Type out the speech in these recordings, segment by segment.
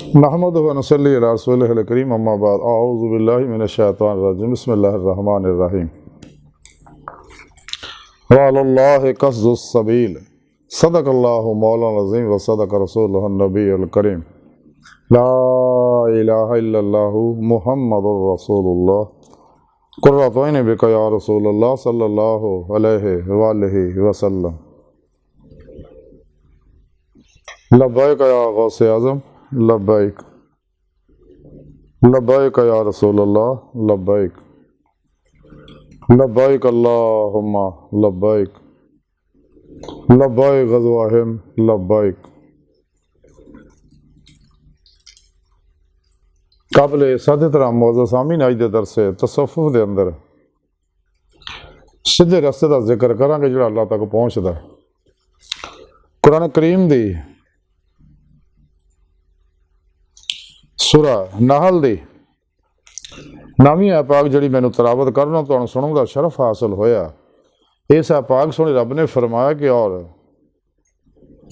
नहमदुहु व नसल्ली अला रसूलिहिल करीम अम्मा बाद अऊज़ु बिल्लाहि मिनश शैतानिर रजीम बिस्मिल्लाहिर रहमानिर रहीम व अलल्लाहि क़स्दुस सबील सदक़ल्लाहु मौलाना अज़ीम व सदक़ रसूलुहुन नबियुल करीम ला इलाहा इल्लल्लाहु मुहम्मदुर रसूलुल्लाह क़ुर्रतु ऐनि बिका या रसूलल्लाह सल्लल्लाहु अलैहि व आलिहि वसल्लम लब्बैक या गौसे आज़म लब्बैक लब्बैक या रसूलल्लाह लब्बैक लब्बैक अल्लाहुम्मा लब्बैक लब्बैक ग़ज़वा हिंद लब्बैक। काबिल सादे तरह मौजूद सामीन अज दे दरसे तसव्वुफ़ दे अंदर सीधे रस्ते का जिक्र करांगे जो अल्लाह तक पहुँचता है। कुरान करीम दी सूरा नाहल दी नवीं आपाक जी मैनू तलावत करना तो सुनने का शरफ हासिल होया। इस आपाक सुनी रब ने फरमाया कि और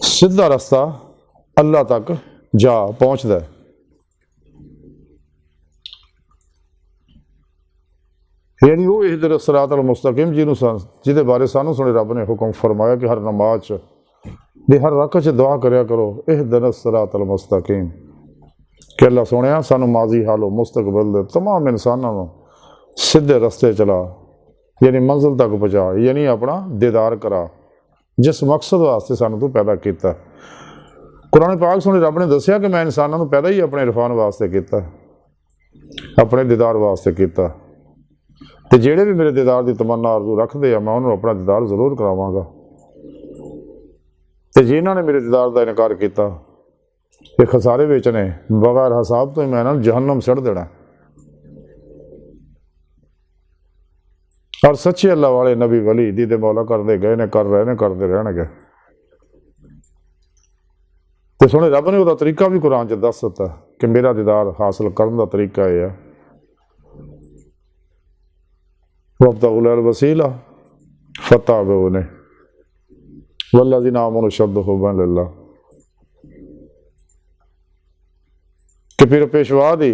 सीधा रास्ता अल्लाह तक जा पहुँचता है। यानी वो इहदिना सिरातल मुस्तकीम जिहदे बारे सानू सुने रब ने हुक्म फरमाया कि हर नमाज दी हर रकअत च दुआ करया करो इहदिना सिरातल मुस्तकीम कि अल्लाह सोने सानू माजी हालो मुस्तकबिल दे तमाम इंसानों को सीधे रस्ते चला, यानी मंजिल तक पहुँचा, यानी अपना दीदार करा जिस मकसद वास्ते सानू तू पैदा किया। कुरान पाक सुने रब ने दसिया कि मैं इंसानों को पैदा ही अपने इरफान वास्ते किया, अपने दीदार वास्ते किया। तो जेड़े भी मेरे दीदार की तमन्ना आरजू रखते हैं मैं उन्होंने अपना दीदार जरूर करावांगा। तो जिन्होंने मेरे दीदार का इनकार किया ये खसारे विच ने, बगैर हिसाब तो ही मैं इन्होंने जहन्नम सड़ देना। और सच्चे अल्लाह वाले नबी वली दीदे मौला करते गए ने, कर रहे ने, करते रहणगे। तो सुने रब ने उसका तरीका भी कुरान च दस दिता कि मेरा दीदार हासिल करने का तरीका यह है वब्तगुल वसीला फत्तबिऊनी वल्लज़ीना आमनू अशद्दु हुब्बन लिल्लाह। कि फिर पेशवा दी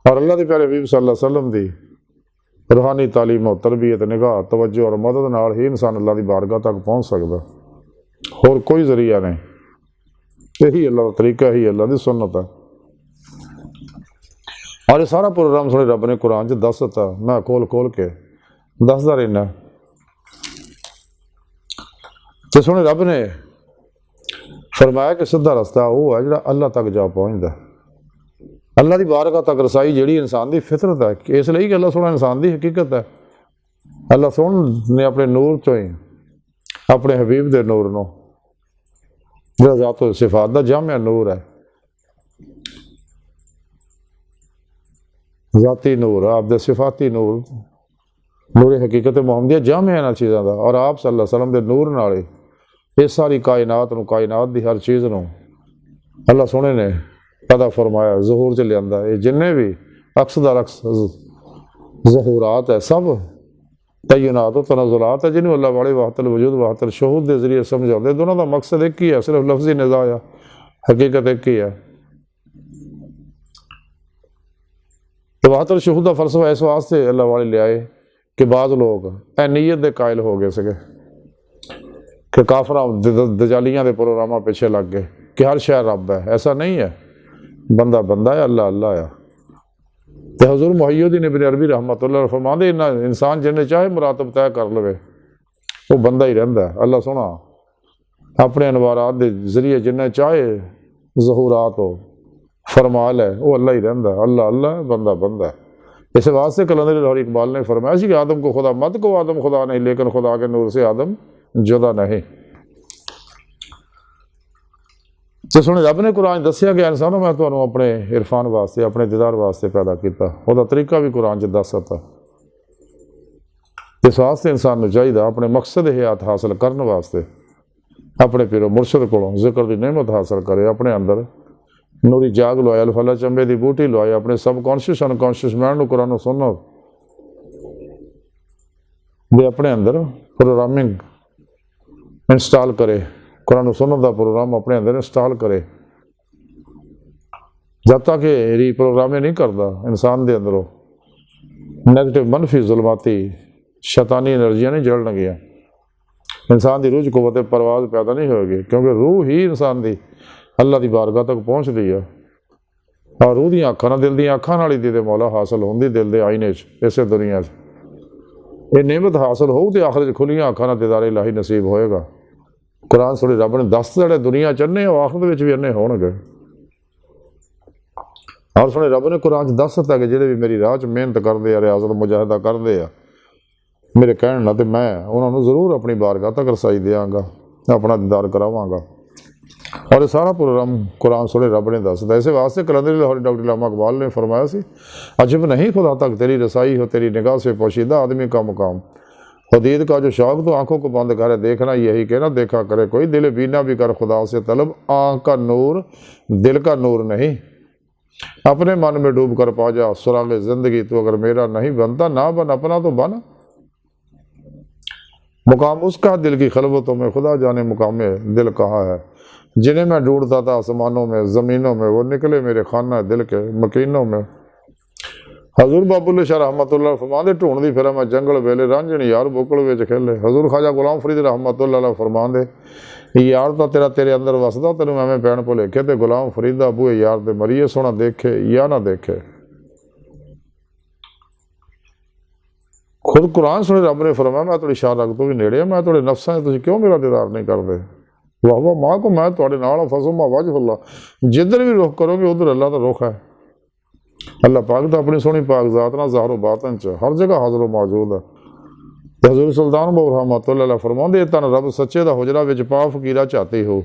और अल्लाह के प्यारे हबीब सल्लल्लाहु अलैहि वसल्लम दी रूहानी तालीम और तरबियत निगाह तवज्जो और मदद नाल ही इंसान अल्लाह की बारगाह तक पहुँच सकता, और कोई जरिया नहीं। यही अल्लाह का तरीका, ही अल्लाह की सुन्नत है। और ये सारा प्रोग्राम सुने रब ने कुरान च दस दिता, मैं खोल खोल के दसदा रहना। तो सुने रब ने फरमाया कि सीधा रास्ता वो है जो अल्लाह तक जा पहुँचता। अल्लाह की बारगाह तक रसाई जी इंसान की फितरत है, इसलिए कि अल्लाह सोना इंसान की हकीकत है। अल्लाह सोहन ने अपने नूर चो ही अपने हबीब के नूर को जो ज़ातो सिफात का जामिया नूर है, ज़ाती नूर आपदे सिफाती नूर नूर हकीकत मुहम्मदिया जामिया इन्हां चीज़ों का। और आप सल्लल्लाहु अलैहि वसल्लम के नूर नाल ये सारी कायनात नूं, कायनात की हर चीज़ नूं अल्लाह सोहने ने पैदा फरमाया, ज़हूर च लिया। ये जिन्ने भी अक्स दर अक्स ज़हूरात है सब तयनात तनज़ुलात है जिन्होंने अल्लाह वाले वाहतल वजूद वाहतल शहूद के जरिए समझाते। दोनों का मकसद एक ही है, सिर्फ लफ्जी निज़ा है, हकीकत एक ही है। तो वाहतल शहूद का फलसफा इस वास्ते अल्लाह वाले ले आए कि बाद लोग ए नीयत के कायल हो गए सके कि काफरा दजालियां के प्रोग्राम पिछे लग गए कि हर शहर रब है। ऐसा नहीं है, बंदा बंदा है, अल्लाह अल्लाह है। तो हजूर मुहय्यिद्दीन इब्न अरबी रहमतुल्लाह फरमाते इंसान जिन्हें चाहे मुरातब तय कर लवे वो बंदा ही रहिंदा है। अल्लाह सोना अपने अनवारात के जरिए जिन्हें चाहे ज़हूरात हो फरमा लै वो अल्लाह ही रहिंदा है। अल्लाह अल्लाह है, बंदा बंदा है। इस वास्ते कलंदर लाहौरी इकबाल ने फरमाया कि आदम को खुदा मत को आदम खुदा नहीं, लेकिन खुदा के नूर से आदम जुदा नहीं। तो सुने रब ने कुरान दसिया कि इंसानों मैं तुहानू अपने इरफान वास्ते अपने दीदार वास्ते पैदा किया। वह तरीका भी कुरान च दस दिता। इस वास्ते इंसान को चाहिए अपने मकसद हयात हासिल करने वास्ते अपने पीरो मुर्शद को जिक्र की नेमत हासिल करे, अपने अंदर नूरी जाग लवाए, अल्फला चंबे की बूटी लवाए, अपने सब कॉन्शियस अनकॉन्शियस माइंड को कुरान सुनो दे अपने अंदर प्रोग्रामिंग इंस्टॉल करे, कुरान सुन्नत का प्रोग्राम अपने अंदर इंस्टॉल करे। जब तक ये रीप्रोग्रामिंग नहीं करता इंसान के अंदरों नैगेटिव मनफी जुल्माती शैतानी एनर्जियां नहीं जलणगियां, इंसान की रूह च कुव्वत परवाज पैदा नहीं होगी, क्योंकि रूह ही इंसान की अल्लाह की बारगाह तक पहुँचती है। और रूह दी अखां नाल दिल दी अखां नाल ही दीदे मौला हासिल होंदी, दिल दे आईने इसे दुनिया ये नेमत हासिल होऊ तो आखिर खुलियां अखां नाल दीदारे इलाही नसीब होएगा। कुरान सुनी रब ने दस जेड़े दुनिया च अन्ने आखिरत विच भी अन्ने होणगे। और सुने रब ने कुरान च दस दिता कि जेड़े भी मेरी राह च मेहनत करते आ, रियाजत मुजाहिदा करते आ मेरे कहण नाल, ते मैं उन्होंने जरूर अपनी बारगाह तक रसाई देंगा, अपना दीदार करावांगा। और ये सारा प्रोग्राम कुरान सुने रब ने दसदा। इस वास्ते कलंदर लाहौरी डॉक्टर इल्लामा इकबाल ने फरमाया सी, अजब नहीं खुदा तक तेरी रसाई हो, तेरी निगाह से पोशीदा आदमी का मुकाम। खुदीद का जो शौक तो आंखों को बंद करे देखना, यही कहना देखा करे कोई, दिल बीना भी कर खुदा से तलब, आँख का नूर दिल का नूर नहीं, अपने मन में डूब कर पा जा सुराग जिंदगी, तो अगर मेरा नहीं बनता ना बन, अपना तो बन। मुकाम उसका दिल की खलवतों में, खुदा जाने मुकाम दिल कहाँ है। जिन्हें मैं ढूंढता था आसमानों में ज़मीनों में, वो निकले मेरे खाना दिल के मकीनों में। हजूर बाबुल्ले शाह रहमतुल्लाह फरमांदे, ढूंढदी फिर मैं जंगल वेले रांझण यार बुकल विच खेले। हजूर ख्वाजा गुलाम फरीद रहमतुल्लाह फरमांदे, यार तो तेरा तेरे अंदर वसदा, तेन एवें पैण भुलेखे, ते गुलाम फरीदा बूहे यार ते मरीए सोना देखे या ना देखे। खुद कुरान सुने रब ने फरमाया, मैं थोड़ी शाह रग तो भी नेड़े, मैं थोड़े नफ्सां तुसीं क्यों मेरा दीदार नहीं करते। वाह वाह माँ को मैं थोड़े नाल फसुमा वजहुल्ला, जिधर भी रुख करोगे उधर अल्लाह का रुख है। अल्लाह पाक तो अपनी सोहनी पाक जात नाल ज़ाहिर बातन च हर जगह हाज़िर मौजूद है। हज़ूर सुल्तान बहू रहमतुल्लाह फरमांदे, तन रब सच्चे दा हुजरा विच पा फकीरा चाहती हो,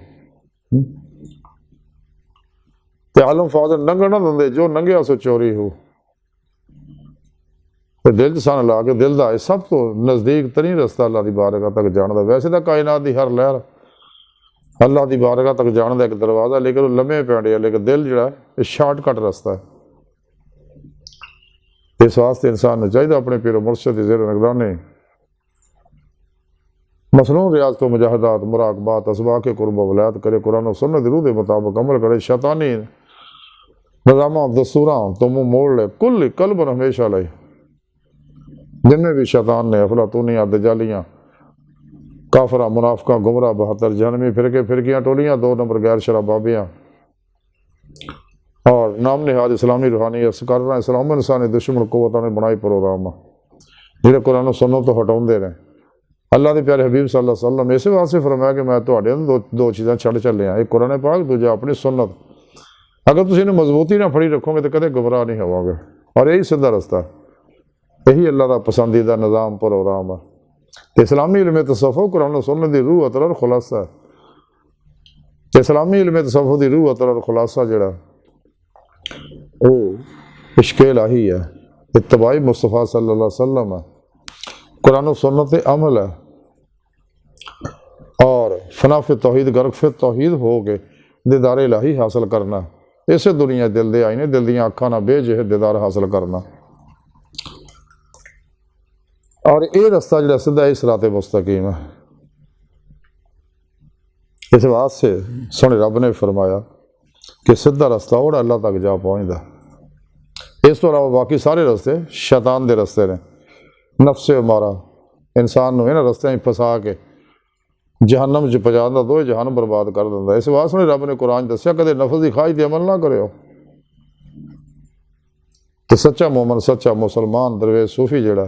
ते आलम फादर नंगण ना दिंदे, जो नंगिया सो चोरी हो। ते दिल च सन ला के दिल का सब तो नज़दीक तरीन रस्ता अल्लाह की बारगाह तक जाने का। वैसे तो कायनात की हर लहर अल्लाह की बारगाह तक जाने का एक दरवाज़ा, लेकिन वो लम्हे पैंडे, लेकिन दिल जो है शार्टकट रस्ता है। इस वास्ते इंसान ने चाहिए अपने पीर मुर्शद की ज़ेर निगरानी मसनून रियाज तो मुजाहिदात मुराकबात असबा के कुर्ब वलायत करे, कुरान और सुन्नत रूह के मुताबिक अमल करे, शैतानी निज़ामा दस्तूरा तो मुँह मोड़ ले, कुल कल्ब हमेशा ले। जिनमें भी शैतान ने अफलातूनियाँ दजालियाँ काफरा मुनाफका गुमराह 72 जहनमी फिरके फिरकियाँ टोलियाँ 2 नंबर गैर शराबाबियाँ और नाम निहाद इस्लामी रूहानी असकारा इस्लाम इंसानी दुश्मन कुव्वतां ने बनाई प्रोग्राम जिहड़े कुरान सुन्नत तो हटाउंदे ने। अल्लाह के प्यारे हबीब सल्लल्लाहु अलैहि वसल्लम इस वास्ते फरमाया कि मैं तुहाडे दो चीज़ां छड़ चलिया, एक कुरान पाक, दूजा अपनी सुन्नत। अगर तुसीं इन्हूं मजबूती ना फड़ी रखोगे तो कदे गुमराह नहीं होवोगे। और यही सीधा रस्ता, यही अल्लाह का पसंदीदा निज़ाम प्रोग्राम है। इस्लामी इल्म तसव्वुफ़ कुरान और सुन्नत की रूह अतर और खुलासा है। इस्लामी इल्म तसव्वुफ़ की रूह अतर और खुलासा जिहड़ा वो इश्क़ इलाही है, इत्तिबाई मुस्तफ़ा सल्लल्लाहु अलैहि वसल्लम है, कुरान और सुन्नत अमल है और फनाफ़ तौहीद गर्क़ तौहीद हो के दीदार इलाही हासिल करना। इसे दुनिया दिल दे आईने दिल दियाँ अखां नाल बेजह दीदार हासिल करना। और ये रस्ता जो सीधा ही सिराते मुस्तकीम है। इस वास्ते सोने रब ने फरमाया कि सीधा रस्ता और अल्लाह तक जा पहुँचता। इस तो अलावा बाकी सारे रस्ते शैतान के रस्ते ने। नफ्से मारा इंसान को इन्होंने रस्ते फसा के जहन्नम च पहुँचा दिंदा, दो जहान बर्बाद कर दिंदा। इस वास्ते रब ने कुरान दस्या कदे नफ्स की ख्वाहिश ते अमल ना करो। तो सच्चा मोमन सच्चा मुसलमान दरवेश सूफी जिहड़ा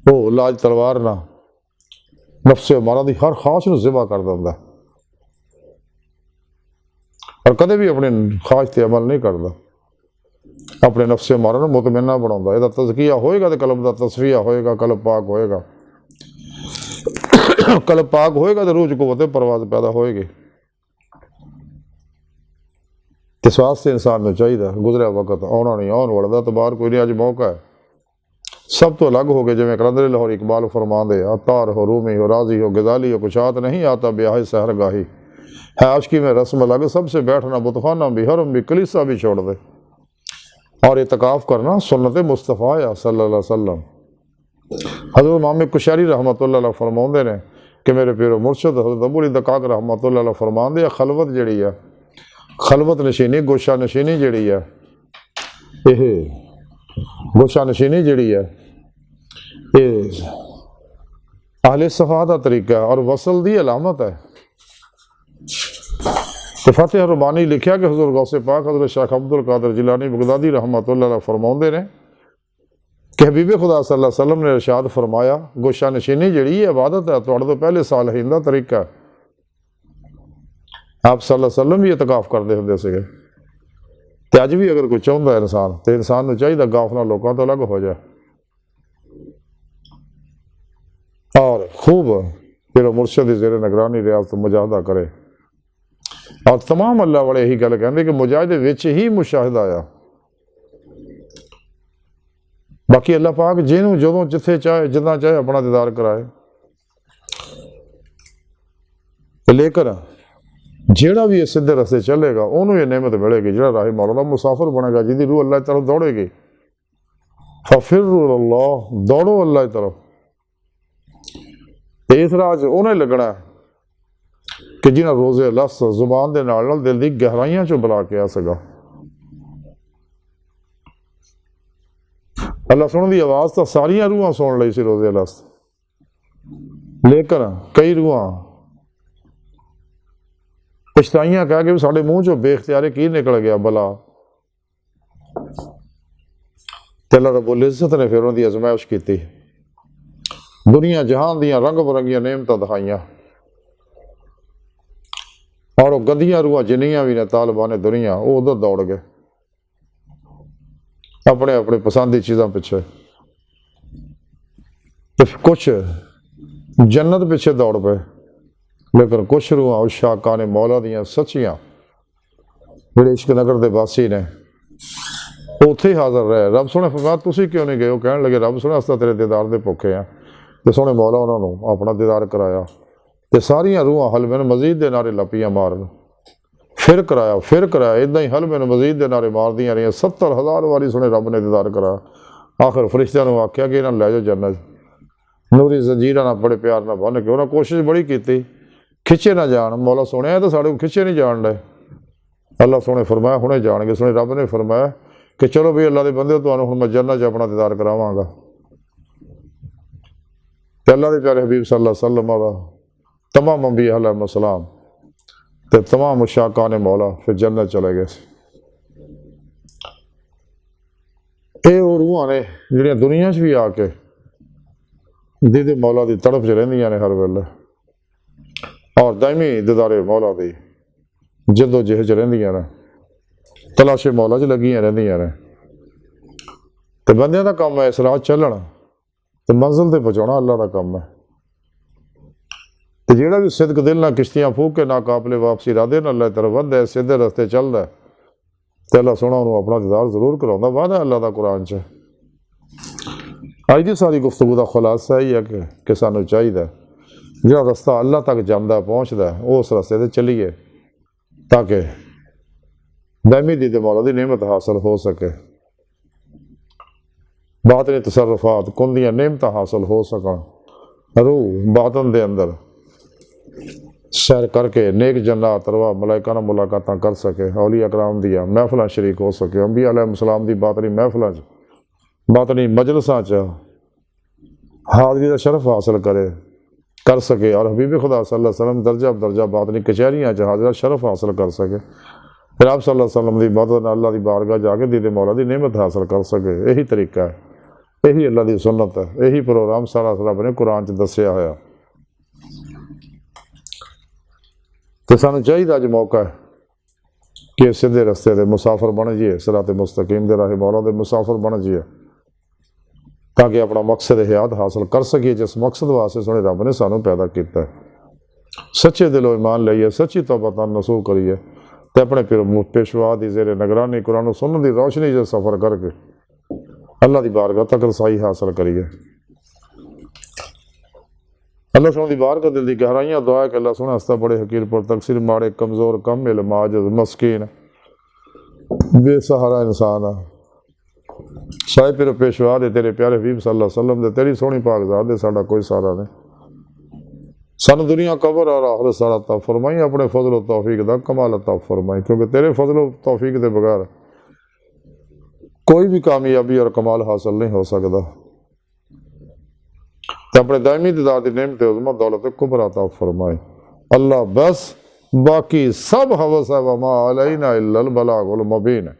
वो लाज तलवार ना नफ्से मारा की हर ख्वाहिश को ज़िबा कर दिंदा और कदे भी अपनी ख्वाहिश ते अमल नहीं करता। अपने नफ्से मारा को मुतमन्ना बनाता। यदा तज़किया होएगा तो कल्ब का तस्फिया होएगा, कल्ब पाक होएगा। कल्ब पाक होएगा तो रूह च कुव्वत परवाज़ पैदा होएगी। इस वास्ते इंसान को चाहिए गुजरिया वक्त आना नहीं, आने वाला तो बाहर कोई नहीं। अज मौका है सब तो अलग हो गए। जिमें कलंदर लाहौर इकबाल फरमांदे, अतार हो रूमी हो राजी हो गजाली हो कुशात नहीं आता ब्याह सहरगाही है। आशिकी में रस्म अलग, सबसे बैठना बुतखाना भी, हरम भी, कलीसा भी छोड़ दे और इतकाफ़ करना सुन्नत मुस्तफ़ा सल्लल्लाहु अलैहि वसल्लम। हज़रत इमाम कुशैरी रहमतुल्लाह फरमाते ने कि मेरे पीरो मुर्शद हज़रत अबू अली दकाक रहमतुल्लाह फरमाते, खलवत जिहड़ी है खलवत नशीनी गोशा नशीनी जिहड़ी है, यह गोशा नशीनी जिहड़ी है ये अहले सफा का तरीका है और वसल की अलामत है। तो फतेह रुबानी लिखा कि हज़रत गौसे पाक हज़रत शेख अब्दुल कादिर जिलानी बगदादी रहमतुल्लाह अलैह फरमाते ने कि हबीब खुदा सल्लल्लाहु अलैहि वसल्लम ने इरशाद फरमाया, गोशा नशीनी जिहड़ी इबादत है, तुहाडे तो पहले सालहीन दा तरीका है। आप सल्लल्लाहु अलैहि वसल्लम भी इतकाफ करते होंदे सीगे ते अज भी अगर कोई चाहुंदा है इंसान तो इंसान नूं चाहीदा गाफला लोगों तो अलग हो जाए और खूब फिर मुर्शद की ज़ेरे निगरानी रियासत मुजाहिदा करे। और तमाम अल्लाह वाले यही गल कहते कि मुजाहिदे विच ही मुशाहिदा आया। बाकी अल्लाह पाक जिन्हों जो जिथे चाहे जिदा चाहे अपना दीदार कराए, लेकिन जेड़ा भी इस सीधे रस्ते चलेगा उन्होंने ये नेमत मिलेगी। जो राही मौला दा मुसाफिर बनेगा, जिंदी रूह अल्लाह की तरफ दौड़ेगी, फफिर्रु इलल्लाह, दौड़ो अल्लाह की तरफ। तो इस राज उन्हें लगना कि जिन्हें रोजे लस जुबान के नाल दिल की गहराइयां चो बुला के आ सका। अल्लाह सुन की आवाज़ तो सारिया रूहां सुन ली सी रोजे लस, लेकिन कई रूहां पछताइयां कह के साढ़े मूँह चो बेख्तियारे की निकल गया बला। ते अल्लाह रब्बुल इज़्ज़त ने फिर उनकी अजमाइश की, दुनिया जहान दियां रंग बरंगियां नेमतां दिखाइयां और गंदियां रूहां जिन्नियां भी ने तालिबान दुनिया वो उधर दौड़ गए अपने अपने पसंद की चीज़ों पिछे। तो कुछ जन्नत पिछे दौड़ पे, लेकिन कुछ रूहां उस शाका ने मौला दियां सच्चियां जिहड़े इश्क नगर के वासी ने उत्थे ही हाजिर रहे। रब सोने फरमाया तुसीं क्यों नहीं गए? वो कहण लगे रब सोने असीं तेरे दीदार दे भुखे हैं। तो सोने मौला उन्होंने अपना दीदार कराया तो सारियां रूहां हल मैन मजीद के नारे लपियां मारन, फिर कराया इदा ही हल मैन मजीद के नारे मारदियां रही। 70,000 वारी सुने रब ने दीदार कराया। आखिर फरिश्तियां नूं आख्या कि इन्हां लै जाओ जन्नत, नूरी जंजीरां नाल बड़े प्यार नाल बन के उन्हें कोशिश बड़ी की खिंचे ना जान। मौला सोने तो साढ़े खिंचे नहीं जान डे। अल्लाह सोने फरमाया हुणे जाणगे। सोने रब ने फरमाया कि चलो भी अल्लाह के बंदे तुहानूं हुण मैं जन्नत च अपना दीदार करावांगा। ते अल्लाह के प्यारे हबीब सल्लल्लाहु अलैहि वसल्लम दा तमाम अंबिया अलैहिस्सलाम ते तमाम मुशाका ने मौला फिर जन्नत चले गए। ये वो रूहां ने जिहड़ियां दुनिया च भी आके दीदे मौला की तड़फ च रहिंदियां ने हर वेले और दायमी दीदारे मौला की जदोजहद च रहिंदियां ने, तलाशे मौला च लगियां रहिंदियां ने। तो बंदियां दा काम है इस राह चलण तो मंजिल ते पहुँचाना अल्लाह का काम है। तो जिहड़ा भी सिदक दिल ना किश्तियां फूक के ना काबले वापसी इरादे नाल अल्लाह तरफ वधदा है, सीधे रस्ते चलदा है, तो अल्लाह सोहना उन्होंने अपना दीदार जरूर कराउंदा। वादा अल्लाह का कुरान च। अज की सारी गुफ्तगू का खुलासा यही है कि सानू चाहिए जो रस्ता अल्लाह तक जाता पहुँचता है वो उस रस्ते से चलीए ताकि दायमी दीद मौला की नेमत हासिल हो सके, बातनी तसर्रुफात कुन दियां नेमत हासिल हो सकन, रूह बातन दे अंदर सैर करके नेक जन्नत रवा मलाइका नाल मुलाकातां कर सके, औलिया कराम दियां महफिलां शरीक हो सके, अंबिया अलैहिस्सलाम दी बातनी महफिलां च बातनी मजलसां च हाज़री का शरफ हासिल कर सके और हबीब खुदा सल्लल्लाहु अलैहि वसल्लम दर्जा बदर्जा बातनी कचहरियां च हाज़रा शरफ हासिल कर सके। फिर आप सल्लल्लाहु अलैहि वसल्लम की मदद अल्लाह की बारगाह जाके दीदे मौला की नेमत हासिल कर सके। यही तरीका है, यही अल्लाह की सुन्नत है, यही प्रोग्राम सारा रब ने कुरान च दस्सिया होया। तो सानू चाहिए अज मौका है कि सीधे रस्ते के मुसाफिर बन जाइए, सिरात मुस्तकीम के राह मौला के मुसाफिर बन जाइए ताकि अपना मकसद हयात हासिल कर सकिए जिस मकसद वास्ते सोने रब ने सानू पैदा किया है। सच्चे दिलों ईमान लईए, सच्ची तौबा नसूह करिए तो अपने पेशवा की ज़ेरे निगरानी कुरान सुन्नत की रोशनी से सफ़र करके अल्लाह की बारगाह तक रसाई हासिल करिए। अल्लाह सोने की बारगाह दिल की गहराइयां दुआ कि अल्लाह सोने हस्ता बड़े हकीर पर तकसीर माड़े कमज़ोर कम इल्म आजिज़ मस्कीन बेसहारा इंसान है साहिब फिर पेशवा दे तेरे प्यारे हबीब सल्लल्लाहु अलैहि वसल्लम दे तेरी सोहनी पाक ज़ात दे साडा कोई सहारा नहीं। सन दुनिया कबर और आखिरत सारा अता फरमाई, अपने फजल तौफीक दा कमाल अता फरमाई, क्योंकि तेरे फजल तौफीक के बगैर कोई भी कामयाबी और कमाल हासिल नहीं हो सकता। तो अपने दायमी दिदार की नेमत उज़्मा दौलत कुबरा अता फरमाए अल्लाह, बस बाकी सब हवस है, वमा अलैना इल्लल बलागुल मुबीन।